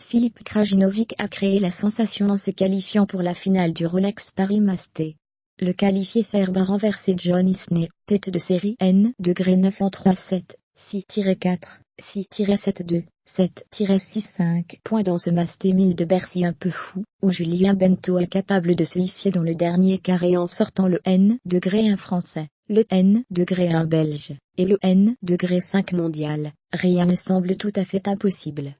Filip Krajinovic a créé la sensation en se qualifiant pour la finale du Rolex Paris Masters. Le qualifié serbe a renversé John Isner, tête de série N degré 9 en 3-7, 6-4, 6-7-2, 7-6-5 points dans ce Masters 1000 de Bercy un peu fou, où Julien Bento est capable de se hisser dans le dernier carré en sortant le N degré 1 français, le N degré 1 belge, et le N degré 5 mondial. Rien ne semble tout à fait impossible.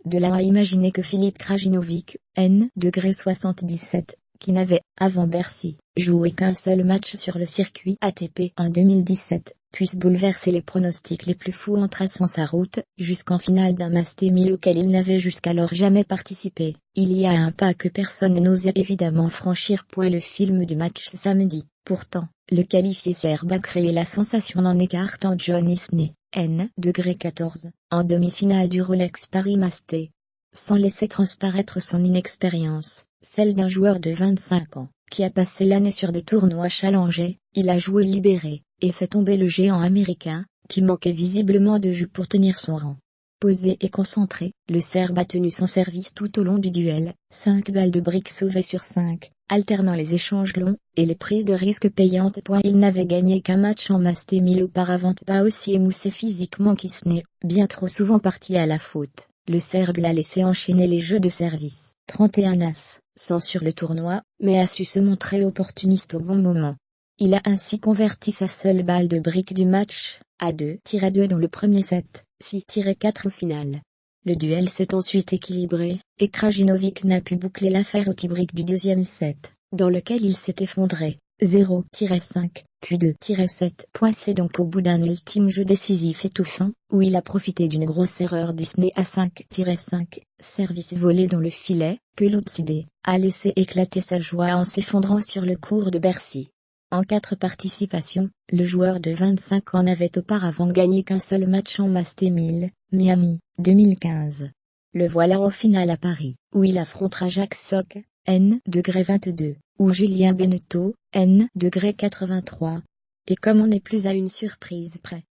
De là à imaginer que Filip Krajinovic, N degré 77, qui n'avait, avant Bercy, joué qu'un seul match sur le circuit ATP en 2017, puisse bouleverser les pronostics les plus fous en traçant sa route, jusqu'en finale d'un Masters 1000 auquel il n'avait jusqu'alors jamais participé. Il y a un pas que personne n'osait évidemment franchir. Le film du match samedi. Pourtant, le qualifié serbe a créé la sensation en écartant John Isner, N degré 14, en demi-finale du Rolex Paris Masters. Sans laisser transparaître son inexpérience, celle d'un joueur de 25 ans, qui a passé l'année sur des tournois challengés, il a joué libéré, et fait tomber le géant américain, qui manquait visiblement de jus pour tenir son rang. Posé et concentré, le Serbe a tenu son service tout au long du duel, 5 balles de briques sauvées sur 5, alternant les échanges longs, et les prises de risques payantes. Il n'avait gagné qu'un match en Masters 1000 auparavant, pas aussi émoussé physiquement qu'Isner, bien trop souvent parti à la faute. Le Serbe l'a laissé enchaîner les jeux de service, 31 as, sans sur le tournoi, mais a su se montrer opportuniste au bon moment. Il a ainsi converti sa seule balle de brique du match, à 2-2 dans le premier set, 6-4 au final. Le duel s'est ensuite équilibré, et Krajinovic n'a pu boucler l'affaire au tie-break du deuxième set, dans lequel il s'est effondré, 0-5, puis 2-7. C'est donc au bout d'un ultime jeu décisif étouffant, où il a profité d'une grosse erreur d'Isner à 5-5, service volé dans le filet, que l'Outsidé a laissé éclater sa joie en s'effondrant sur le court de Bercy. En 4 participations, le joueur de 25 ans n'avait auparavant gagné qu'un seul match en Masters 1000, Miami, 2015. Le voilà en finale à Paris, où il affrontera Jacques Sock, N degré 22, ou Julien Benneteau, N degré 83. Et comme on n'est plus à une surprise près,